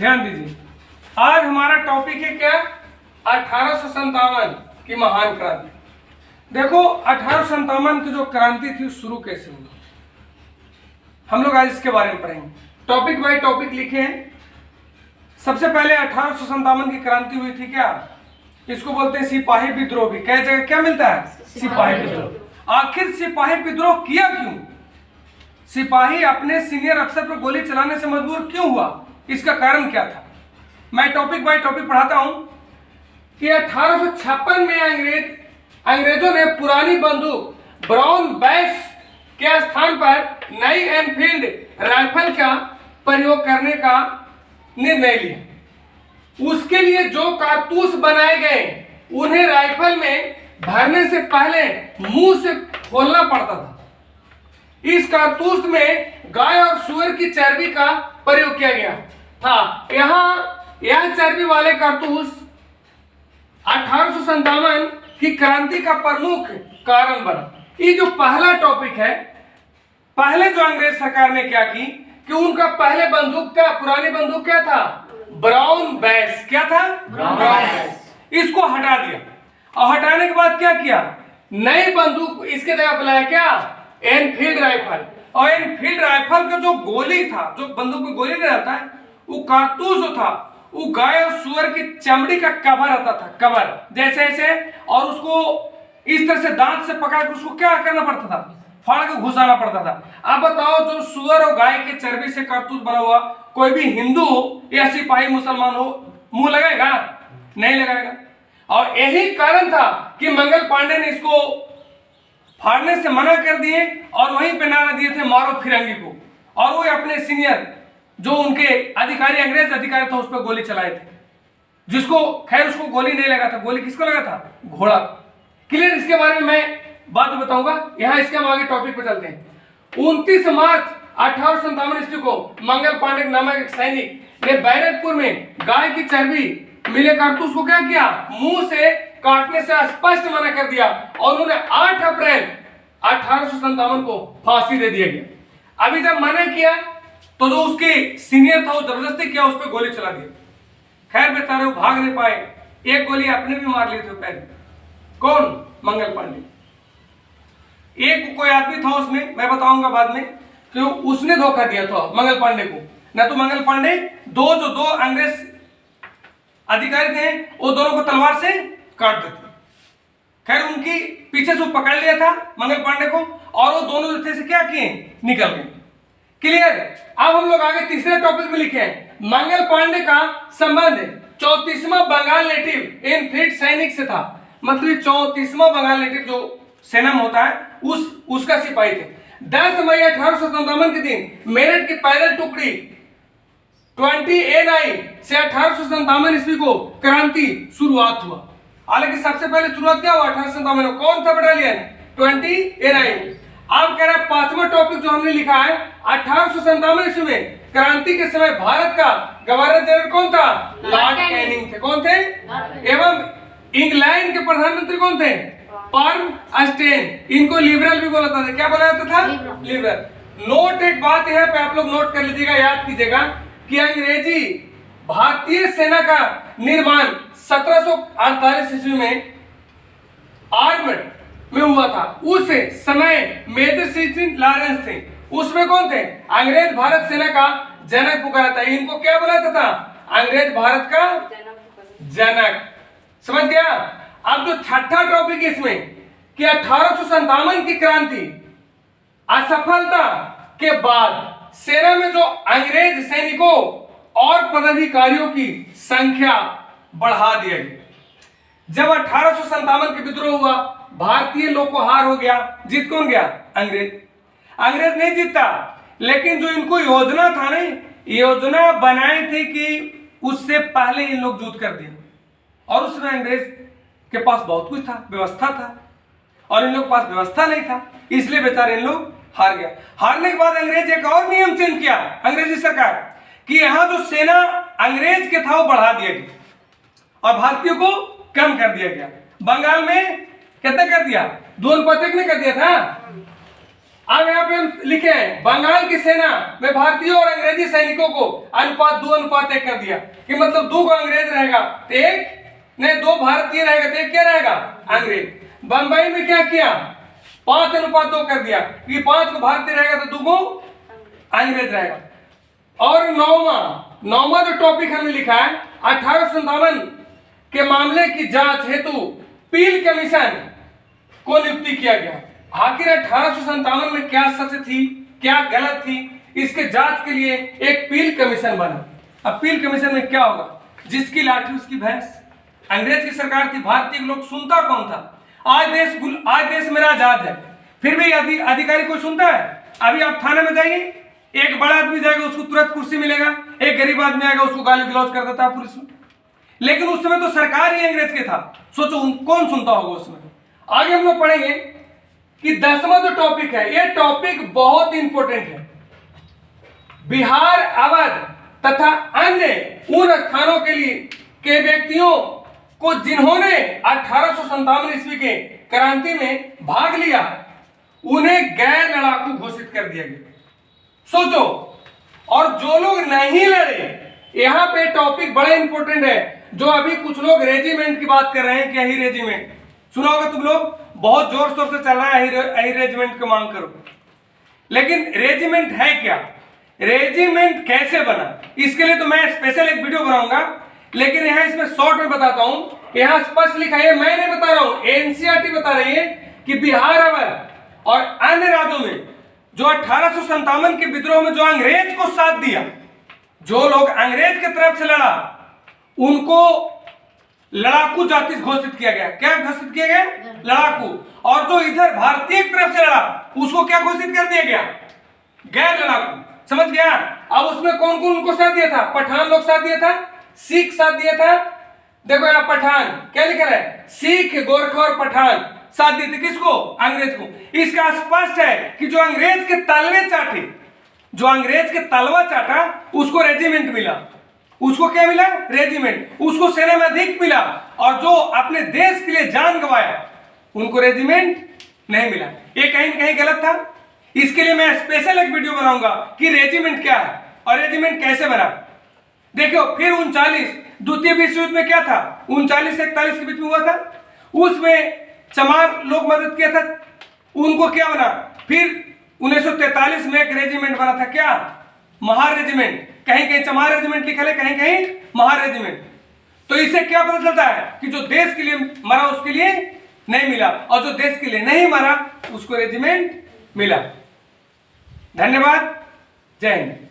ध्यान दीजिए, आज हमारा टॉपिक है क्या? 1857 की महान क्रांति। देखो 1857 की जो क्रांति थी शुरू कैसे हुई, हम लोग आज इसके बारे में पढ़ेंगे। टॉपिक बाय टॉपिक लिखे हैं। सबसे पहले 1857 की क्रांति हुई थी क्या? इसको बोलते हैं सिपाही विद्रोह। भी कई जगह क्या मिलता है? सिपाही विद्रोह। आखिर सिपाही विद्रोह किया क्यों? सिपाही अपने सीनियर अफसर पर गोली चलाने से मजबूर क्यों हुआ? इसका कारण क्या था? मैं टॉपिक बाय टॉपिक पढ़ाता हूं कि 1856 में अंग्रेजों ने पुरानी बंदूक ब्राउन बैश के स्थान पर नई एनफील्ड राइफल का प्रयोग करने का निर्णय लिया। उसके लिए जो कारतूस बनाए गए उन्हें राइफल में भरने से पहले मुंह से खोलना पड़ता था। इस कारतूस में गाय और सूअर की चर्बी का प्रयोग किया गया था। यह चर्बी वाले कारतूस 1857 की क्रांति का प्रमुख कारण बना। ये जो पहला टॉपिक है, पहले जो अंग्रेज सरकार ने क्या की कि उनका पहले पुरानी बंदूक क्या था? Brown bash. क्या था? Brown bash. इसको हटा दिया और हटाने के बाद क्या किया? नई बंदूक इसके जगह बुलाया क्या? Enfield rifle. और एनफील्ड राइफल का जो गोली था, जो बंदूक में गोली नहीं रहता है, वो कारतूस जो था वो गाय और सुअर की चमड़ी का कवर आता था, कवर जैसे ऐसे, और उसको इस तरह से दांत से पकड़ कर उसको क्या करना पड़ता था? फाड़ के घुसाना पड़ता था। अब बताओ, जो सुअर और गाय के चर्बी से कारतूस बना हुआ कोई भी हिंदू हो या सिपाही मुसलमान हो, मुंह लगाएगा? नहीं लगाएगा। और यही कारण था कि मंगल पांडे ने इसको फाड़ने से मना कर दिए और वहीं पे नारा दिए थे, मारो फिरंगी को। और वो अपने सीनियर जो उनके अधिकारी, अंग्रेज अधिकारी था, उस पर गोली चलाए थे, जिसको खैर उसको गोली नहीं लगा था। गोली किसको लगा था? घोड़ा। क्लियर? इसके बारे में मैं बात बताऊंगा। यहां इसके हम आगे टॉपिक पे चलते हैं। 29 मार्च 1857 ईस्वी को मंगल पांडे नामक एक सैनिक ने बैरकपुर में गाय की चर्बी मिले कारतूस को क्या किया? मुंह से काटने से स्पष्ट मना कर दिया और उन्होंने 8 अप्रैल 1857 को फांसी दे दिया गया। अभी जब मना किया तो जो उसके सीनियर था वो जबरदस्ती किया, उस पर गोली चला दिया। खैर बेचारे वो भाग नहीं पाए, एक गोली अपने भी मार लिए थे पैर में। कौन? मंगल पांडे। एक कोई आदमी था उसमें, मैं बताऊंगा बाद में, कि उसने धोखा दिया था मंगल पांडे को। ना तो मंगल पांडे दो अंग्रेज अधिकारी थे, वो दोनों को तलवार से काट देते। खैर उनकी पीछे से पकड़ लिया था मंगल पांडे को, और वो दोनों थे से क्या किए? निकल गए। क्लियर? अब हम लोग आगे तीसरे टॉपिक में लिखे हैं, मंगल पांडे का संबंध 34वां बंगाल नेटिव एनफील्ड सैनिक से था। मतलब 34वां बंगाल नेटिव जो सेना में होता है उसका सिपाही थे। 10 मई 1857 के दिन मेरठ की पैदल टुकड़ी 20 NI से 1857 ईस्वी को क्रांति शुरुआत हुआ। हालांकि सबसे पहले शुरुआत क्या हुआ? 1857 में। कौन था बटालियन? 20 NI। अब कह रहा है पांचवा टॉपिक जो हमने लिखा है, 1857 ईस्वी में क्रांति के समय भारत का गवर्नर जनरल कौन था? लॉर्ड कैनिंग थे। कौन थे? एवं इंग्लैंड के प्रधानमंत्री कौन थे? पर्म स्टेन। इनको लिबरल भी बोला था। क्या बोला जाता था? लिबरल। नोट, एक बात यह पे आप लोग नोट कर लीजिएगा, याद कीजिएगा कि अंग्रेजी भारतीय सेना का निर्माण 1748 ईस्वी में आर्मड में हुआ था। उस समय मेजर सीजन लॉरेंस थे। उसमें कौन थे? अंग्रेज भारत सेना का जनक पुकारा था। इनको क्या बोला था? अंग्रेज भारत का जनक। समझ गया? अब जो छठा टॉपिक इसमें कि 1857 की क्रांति असफलता के बाद सेना में जो अंग्रेज सैनिकों और पदाधिकारियों की संख्या बढ़ा दिया गया। जब 1857 के विद्रोह हुआ, भारतीय लोग को हार हो गया। जीत कौन गया? अंग्रेज नहीं जीता, लेकिन जो इनको योजना था ना, योजना बनाए थे कि उससे पहले इन लोग युद्ध कर दिया। और उसमें अंग्रेज के पास बहुत कुछ था, व्यवस्था था, और इन लोग के पास व्यवस्था नहीं था, इसलिए बेचारे इन लोग हार गया। हारने के बाद अंग्रेज एक और नियम चेंज किया, अंग्रेजी सरकार, कि यहां जो सेना अंग्रेज के था वो बढ़ा दिया गया और भारतीयों को कम कर दिया गया। बंगाल में कितना कर दिया? 2 अनुपात 1 ने कर दिया था। अब यहाँ पे हम लिखे हैं बंगाल की सेना में भारतीय और अंग्रेजी सैनिकों को अनुपात 2:1 कर दिया कि मतलब 2 को अंग्रेज रहेगा तो 1 नहीं 2 भारतीय रहेगा तो 1 क्या रहेगा अंग्रेज। बंबई में क्या किया 5:2 कर दिया कि 5 को भारतीय रहेगा तो 2 को अंग्रेज रहेगा। और नौवा जो टॉपिक हमने लिखा है 1857 के मामले की जांच हेतु पील कमीशन को नियुक्ति किया गया। आखिर 1857 में क्या सच थी क्या गलत थी इसके जांच के लिए एक पील कमीशन बना। अब पील कमीशन में क्या होगा, जिसकी लाठी उसकी भैंस। अंग्रेज की सरकार थी, भारतीय लोग सुनता कौन था। आज देश मेरा आजाद है फिर भी अधिकारी को सुनता है। अभी आप थाने में जाइए, एक बड़ा आदमी जाएगा उसको तुरंत कुर्सी मिलेगा, एक गरीब आदमी आएगा उसको गाली गलौज कर देता है पुलिस में। लेकिन उस समय तो सरकार ही अंग्रेज के था, सोचो कौन सुनता होगा उसमें। आगे हम लोग पढ़ेंगे कि 10वां जो टॉपिक है, ये टॉपिक बहुत इंपॉर्टेंट है। बिहार अवध तथा अन्य उन स्थानों के लिए के व्यक्तियों को जिन्होंने 1857 ईस्वी के क्रांति में भाग लिया उन्हें गैर लड़ाकू घोषित कर दिया गया। सोचो, और जो लोग नहीं लड़े, यहां पे टॉपिक बड़ा इंपॉर्टेंट है। जो अभी कुछ लोग रेजिमेंट की बात कर रहे हैं कि यही रेजिमेंट सुना होगा तुम लोग, बहुत जोर शोर से चल रहा है यही रेजिमेंट की मांग करो। लेकिन रेजिमेंट है क्या, रेजिमेंट कैसे बना, इसके लिए तो मैं स्पेशल एक वीडियो बनाऊंगा। लेकिन यहां इसमें शॉर्ट में बताता हूं। यहां स्पष्ट लिखा है, मैं नहीं बता रहा हूं, एनसीईआरटी बता रही है कि बिहार अवध और अन्य राज्यों में जो 1857 के विद्रोह में जो अंग्रेज को साथ दिया, जो लोग अंग्रेज की तरफ से लड़ा, उनको लड़ाकू जाति घोषित किया गया। क्या घोषित किया गया, लड़ाकू। और जो इधर भारतीय की तरफ से लड़ा उसको क्या घोषित कर दिया गया, गैर लड़ाकू। समझ गया। अब उसमें कौन कौन उनको साथ दिया था, पठान लोग साथ दिया था, सिख साथ दिया था। देखो यहाँ पठान क्या लिखा है, सिख गोरखा और पठान साथ दिए थे किसको, अंग्रेज को। इसका स्पष्ट है कि जो अंग्रेज के तलवे चाटे, जो अंग्रेज के तलवा चाटा उसको रेजिमेंट मिला। उसको क्या मिला, रेजिमेंट। उसको सेना में अधिक मिला। और जो अपने देश के लिए जान गंवाया उनको रेजिमेंट नहीं मिला। ये कहीं न कहीं गलत था। इसके लिए मैं स्पेशल एक वीडियो बनाऊंगा कि रेजिमेंट क्या है और रेजिमेंट कैसे बना। देखो फिर 39 द्वितीय विश्व युद्ध में क्या था, 39 से 41 के बीच में हुआ था, उसमें चमार लोग मदद किया था, उनको क्या बना। फिर 1943 में एक रेजिमेंट बना था, क्या, महार रेजिमेंट। कहीं कहीं चमार रेजिमेंट लिखा है, कहीं कहीं महार रेजिमेंट। तो इससे क्या पता चलता है कि जो देश के लिए मरा उसके लिए नहीं मिला, और जो देश के लिए नहीं मरा उसको रेजिमेंट मिला। धन्यवाद, जय हिंद।